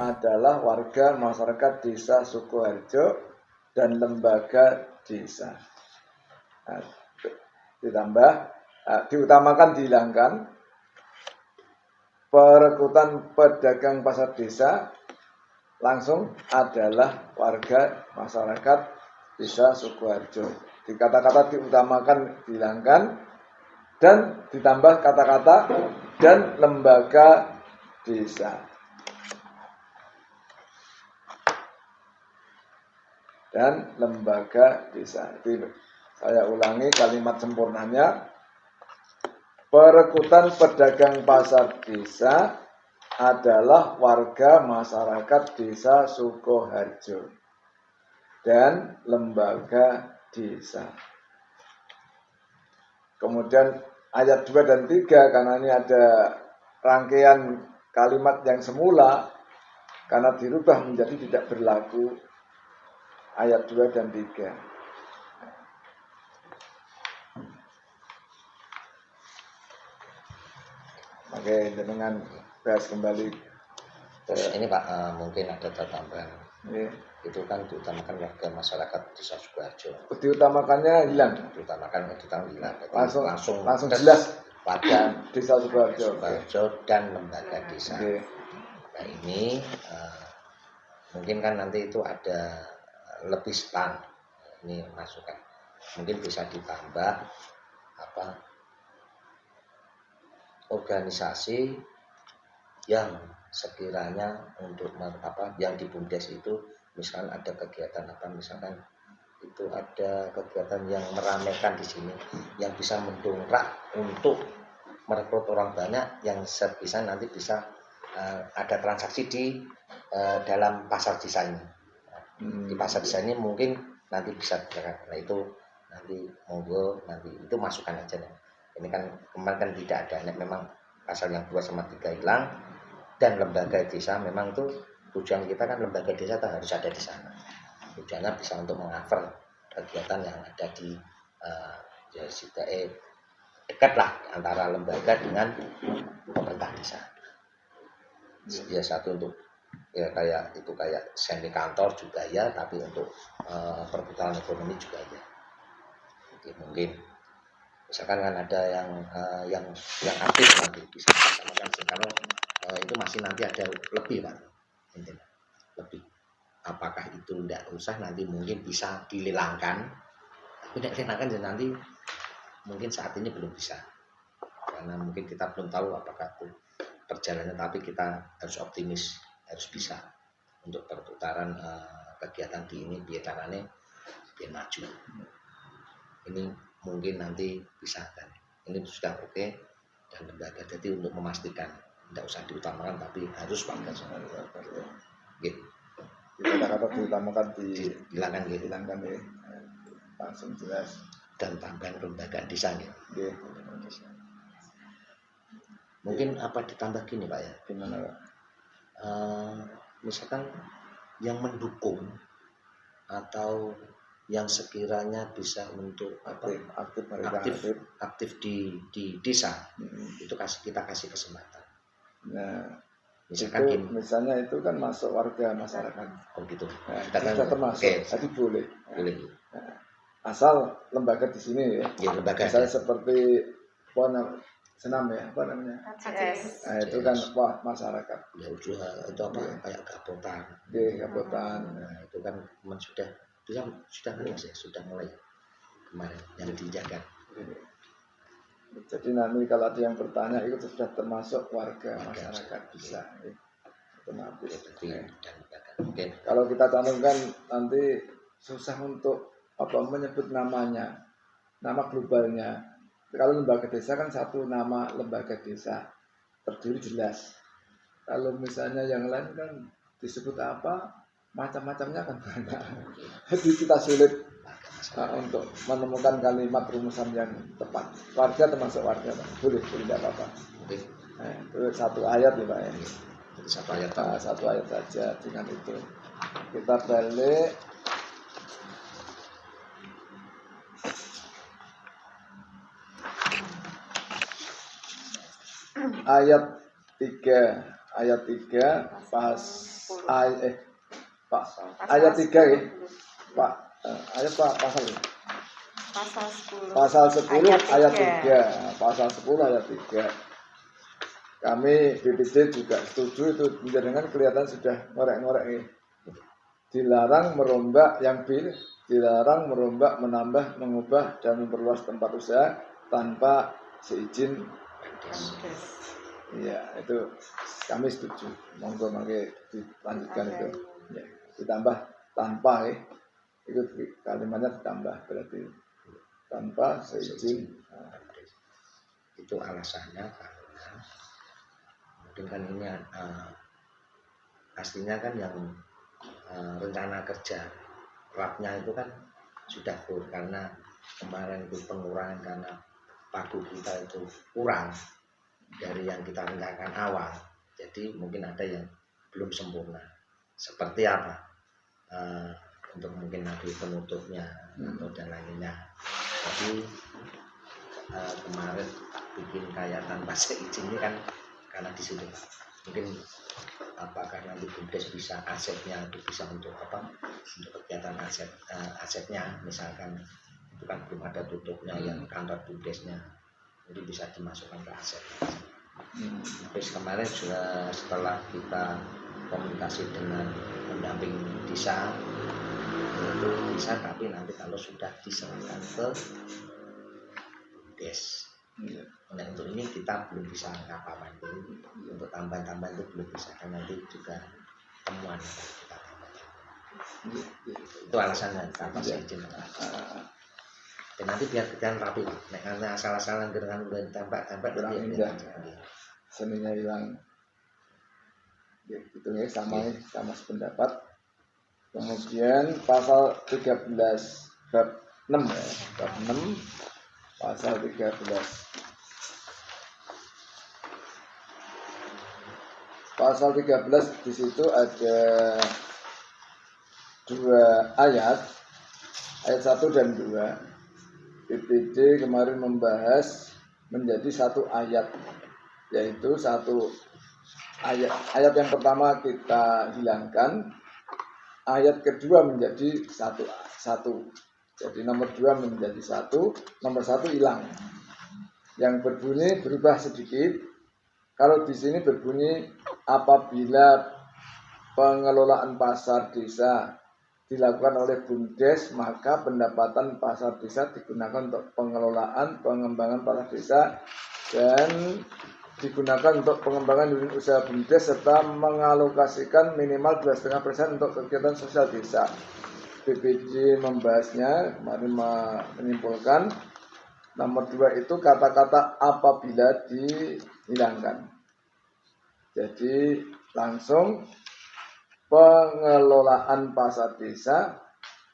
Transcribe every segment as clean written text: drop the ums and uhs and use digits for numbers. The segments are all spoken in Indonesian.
adalah warga masyarakat desa Sukoharjo dan lembaga desa. Nah, ditambah, diutamakan dihilangkan perekrutan pedagang pasar desa langsung adalah warga masyarakat desa Sukoharjo. Di kata-kata diutamakan dihilangkan dan ditambah kata-kata dan lembaga desa. Dan lembaga desa. Jadi, saya ulangi kalimat sempurnanya. Perekrutan pedagang pasar desa adalah warga masyarakat desa Sukoharjo dan lembaga desa. Kemudian ayat 2 dan 3, karena ini ada rangkaian kalimat yang semula, karena dirubah menjadi tidak berlaku. Ayat 2 dan 3. Oke, dengan bahas kembali. Terus ini Pak, mungkin ada tambahan. Itu kan diutamakan warga masyarakat desa Sukoharjo. Diutamakannya hilang. Diutamakan hilang. Langsung jelas warga desa Sukoharjo dan lembaga desa. Nah ini mungkin kan nanti itu ada lebih span, ini masukan mungkin bisa ditambah organisasi yang sekiranya untuk yang di BUMDes itu misalkan ada kegiatan misalkan itu ada kegiatan yang meramaikan di sini yang bisa mendongkrak untuk merekrut orang banyak yang sebisa nanti bisa ada transaksi di dalam pasar desa ini. Di pasar desa ini mungkin nanti bisa bergerak. Nah itu nanti monggo nanti itu masukan aja nih. Ini kan kemarin kan tidak ada, memang pasal yang 2 sama 3 hilang dan lembaga desa memang tuh tujuan kita kan lembaga desa harus ada di sana. Tujuannya bisa untuk meng-cover kegiatan yang ada di dekat lah antara lembaga dengan pemerintah desa. Ya satu untuk ya kayak semi kantor juga ya, tapi untuk perputaran ekonomi juga ya. Jadi mungkin misalkan kan ada yang aktif nanti bisa disamakan kalau itu masih nanti ada lebih Pak, lebih. Apakah itu tidak usah nanti mungkin bisa dilelangkan, tapi tidak dilelangkan nanti mungkin saat ini belum bisa karena mungkin kita belum tahu apakah itu perjalanannya, tapi kita harus optimis, harus bisa untuk perputaran kegiatan di ini biar caranya biar maju. Ini mungkin nanti bisa kan. Ini sudah oke dan lembaga jadi untuk memastikan tidak usah diutamakan tapi harus warga semua gitu. Kata-kata diutamakan dihilangkan gitu. Hilangkan ya. Langsung jelas dan tambahan lembaga desa gitu. Mungkin apa ditambah gini Pak ya? Gimana Pak? Misalkan yang mendukung atau yang sekiranya bisa untuk aktif di desa itu kita kasih kesempatan. Nah, misalkan itu, misalnya itu kan masuk warga masyarakat. Oh gitu. Nah, kita termasuk. Jadi boleh. Boleh. Nah, asal lembaga di sini ya. Ya lembaga. Misalnya seperti senam ya, apa namanya? Nah, itu kan masyarakat. Ya udah itu apa kayak gapotan. Gapotan. Nah, itu kan sudah mulai kemarin yang dijaga. Jadi nanti kalau ada yang bertanya itu sudah termasuk warga masyarakat bisa. Otomatis. Okay. Kalau kita cantumkan nanti susah untuk menyebut namanya, nama globalnya. Kalau lembaga desa kan satu nama lembaga desa terdiri jelas. Kalau misalnya yang lain kan disebut apa, macam-macamnya kan banyak. Jadi kita sulit untuk menemukan kalimat rumusan yang tepat. Warga termasuk warga, Pak. Boleh tidak apa-apa. Itu satu ayat ya Pak ya. Satu ayat saja. Dengan itu kita balik ayat 3 pas ayat 3 ya Pak, ayat Pak pasal ini. Pasal 10 ayat 3. Pasal 10 ayat 3. Kami BPJ juga setuju itu, dengan kelihatan sudah ngorek-ngorek ini. Dilarang merombak dilarang merombak, menambah, mengubah dan memperluas tempat usaha tanpa seizin. Iya, itu kami setuju. Monggo dilanjutkan itu. Ya, ditambah tanpa ya. Itu kalimatnya ditambah berarti tanpa seizin. Itu alasannya karena mungkin kan ini pastinya kan yang rencana kerja rapnya itu kan sudah full karena kemarin itu pengurangan karena pagu kita itu kurang dari yang kita rencanakan awal. Jadi mungkin ada yang belum sempurna. Seperti apa? Untuk mungkin nanti penutupnya atau dan lainnya. Tapi kemarin bikin kayak tanpa seizin ini kan karena di situ mungkin karena di BUMDes bisa asetnya itu bisa untuk untuk kegiatan asetnya misalkan itu kan belum ada tutupnya yang kantor BUMDesnya, jadi bisa dimasukkan ke aset. Terus kemarin sudah setelah kita komunikasi dengan pendamping desa itu bisa, tapi nanti kalau sudah diserahkan ke BUMDes. Nah untuk ini kita belum bisa apa-apa itu, untuk tambahan-tambahan itu belum bisa karena nanti juga temuan kita tambahkan. Itu alasannya tanpa seizin. Dan nanti biar kita rapi, karena asal-asalan dengan tempat nanti seninya hilang. Ya, itu ya sama sependapat. Kemudian pasal 13 bab 6 ya, bab 6 pasal 13. Pasal 13 di situ ada 2 ayat 1 dan 2. BPD kemarin membahas menjadi 1 ayat, yaitu 1 ayat. Ayat yang pertama kita hilangkan, ayat kedua menjadi 1. Jadi nomor 2 menjadi 1, nomor 1 hilang. Yang berbunyi berubah sedikit. Kalau di sini berbunyi apabila pengelolaan pasar desa dilakukan oleh BUMDes, maka pendapatan pasar desa digunakan untuk pengelolaan pengembangan pasar desa dan digunakan untuk pengembangan unit usaha BUMDes serta mengalokasikan minimal 2,5% untuk kegiatan sosial desa. BPJ membahasnya kemarin menyimpulkan nomor 2 itu kata-kata apabila dihilangkan. Jadi langsung pengelolaan pasar desa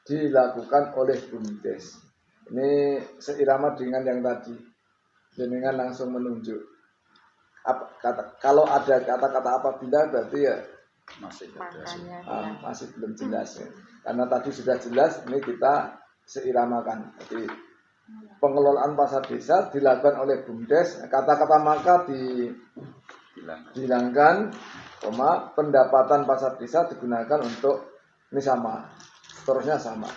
dilakukan oleh BUMDes. Ini seirama dengan yang tadi. Jenengan langsung menunjuk. Kalau ada kata-kata apabila berarti ya masih belum jelas ya. Karena tadi sudah jelas, ini kita seiramakan. Jadi pengelolaan pasar desa dilakukan oleh BUMDes, kata-kata maka dihilangkan, pendapatan pasar desa digunakan untuk, ini sama, seterusnya sama.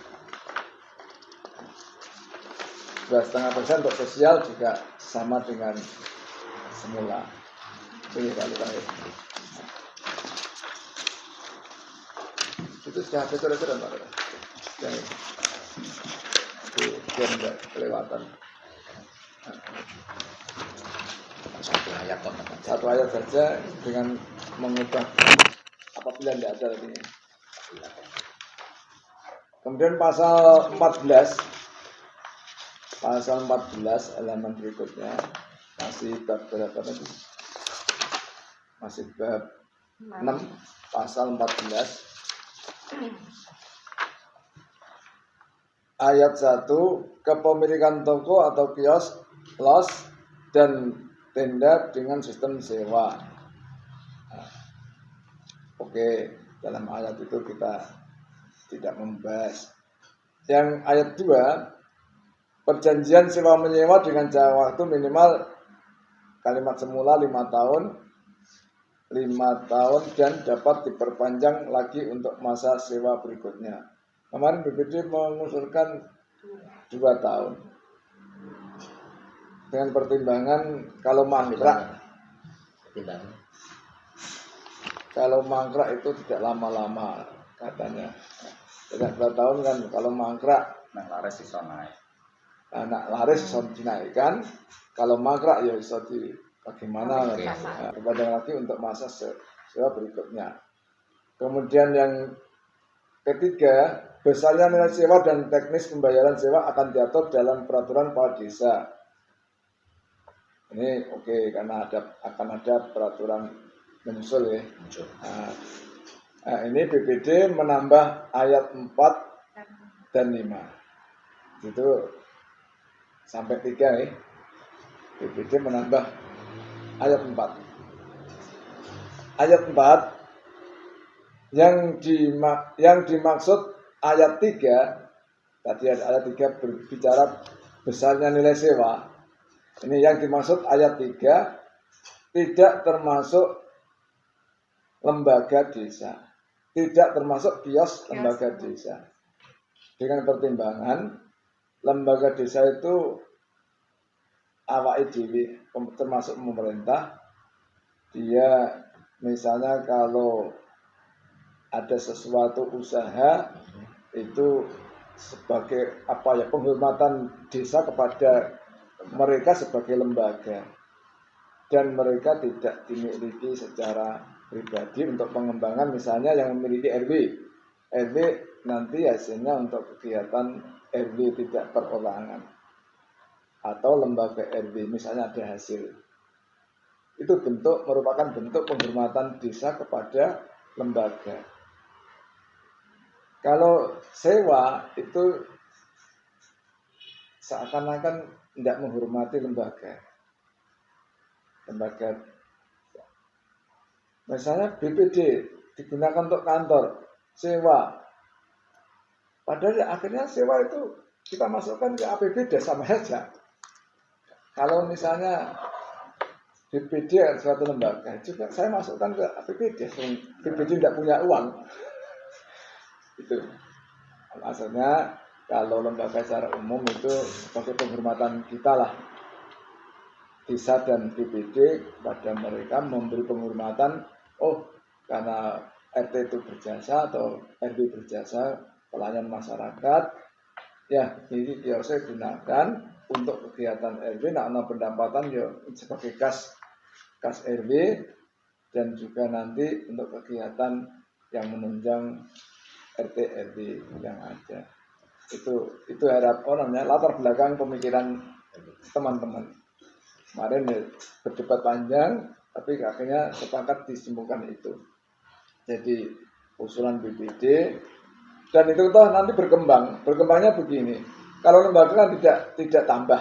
2,5% untuk sosial juga sama dengan semula. Ini kalau itu sudah betul-betul Pak. Itu enggak kelewatan. Satu ayat saja dengan mengubah apabila tidak ada ini. Kemudian pasal 14 halaman berikutnya masih bab berapa tadi? Masih bab 6 pasal 14 ayat 1, kepemilikan toko atau kios, los, dan tenda dengan sistem sewa. Nah, oke, dalam ayat itu kita tidak membahas. Yang ayat 2, perjanjian sewa menyewa dengan jangka waktu minimal kalimat semula 5 tahun dan dapat diperpanjang lagi untuk masa sewa berikutnya. Kemarin BPD mengusulkan 2 tahun dengan pertimbangan kalau mangkrak itu tidak lama-lama katanya. Tidak 2 tahun kan kalau mangkrak laris iso naik. Anak laris iso dinaikkan, kalau mangkrak ya iso di bagaimana kepada lagi untuk masa sewa berikutnya. Kemudian yang ketiga, besarnya nilai sewa dan teknis pembayaran sewa akan diatur dalam peraturan kepala desa. Ini oke, karena akan ada peraturan menyusul ya. Nah, ini BPD menambah ayat 4 dan 5. Itu sampai 3 ya. BPD menambah ayat 4. Ayat 4 yang dimaksud ayat 3, tadi ayat 3 berbicara besarnya nilai sewa. Ini yang dimaksud ayat 3 tidak termasuk lembaga desa, tidak termasuk kios lembaga desa. Dengan pertimbangan lembaga desa itu awake dhewe termasuk pemerintah. Dia misalnya kalau ada sesuatu usaha itu sebagai penghormatan desa kepada mereka sebagai lembaga, dan mereka tidak dimiliki secara pribadi untuk pengembangan. Misalnya yang memiliki RW nanti hasilnya untuk kegiatan RW tidak perorangan, atau lembaga RW misalnya ada hasil, itu merupakan bentuk penghormatan desa kepada lembaga. Kalau sewa itu seakan-akan tidak menghormati lembaga. Misalnya BPD digunakan untuk kantor, sewa. Padahal akhirnya sewa itu kita masukkan ke APBD sama saja. Kalau misalnya BPD adalah suatu lembaga, juga saya masukkan ke APBD. BPD tidak punya uang. Itu maksudnya kalau lembaga secara umum itu sebagai penghormatan kita lah, desa dan BPD kepada mereka memberi penghormatan. Karena RT itu berjasa atau RW berjasa pelayanan masyarakat, ya ini saya gunakan untuk kegiatan RW. Pendapatan ya sebagai kas RW, dan juga nanti untuk kegiatan yang menunjang RT RW yang ada. Itu harap latar belakang pemikiran teman-teman. Kemarin ya berdebat panjang, tapi akhirnya sepakat disimpulkan itu. Jadi usulan BPD, dan itu toh nanti berkembangnya begini. Kalau lembaga kan tidak tambah,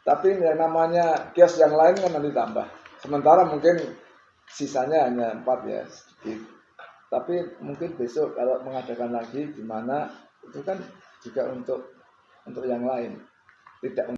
tapi yang namanya kios yang lain kan nanti tambah. Sementara mungkin sisanya hanya 4 ya, sedikit. Tapi mungkin besok kalau mengadakan lagi di mana itu kan juga untuk yang lain, tidak